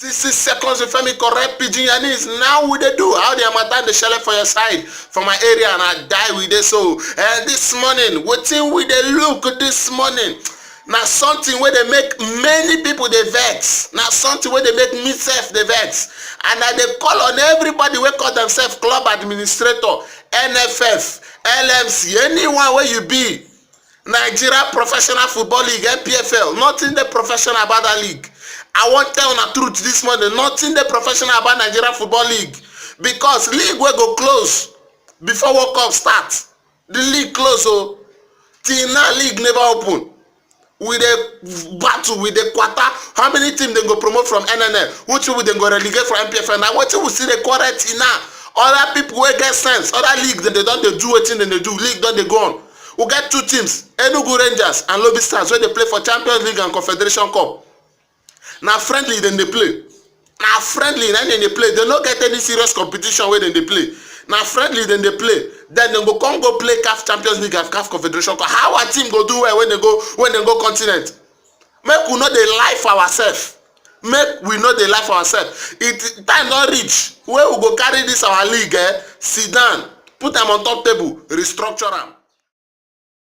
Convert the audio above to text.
66 seconds with Femi correct pidgin Yanis. Now we dey do how the Harmattan dey shele for your side for my area and I die with it. So this morning wetin we dey look this morning na something wey dey make many people dey vex, na something wey dey make me sef dey vex, and I dey call on everybody wey call themselves club administrator, NFF, LMC, anyone wey you be, Nigeria Professional Football League, NPFL, nothing dey professional about that league. I wan tell una truth this morning, nothing dey professional about Nigeria Football League, because league wey go close before World Cup start, the league close o, till now league never open. We dey battle, we dey quarter, how many teams dem go promote from NNL, which people dem go relegate from NPFL, na wetin we still dey quarrel till now. Other people wey get sense, other league dem don dey do wetin dem dey do, league don dey go on. We get two teams, Enugu Rangers and Lobby Stars, wey dey play for Champions League and Confederation Cup. Na friendly dem dey play, na friendly na dem dey play, dem no get any serious competition wey dem dey play, na friendly dem dey play. Then dem go come go play CAF Champions League and CAF Confederation Cup. How our team go do well when dem go continent? Make we no dey lie for ourselves, make we no dey lie for ourselves. It time don reach wey we go carry this our league sit down, put am on top table, restructure am.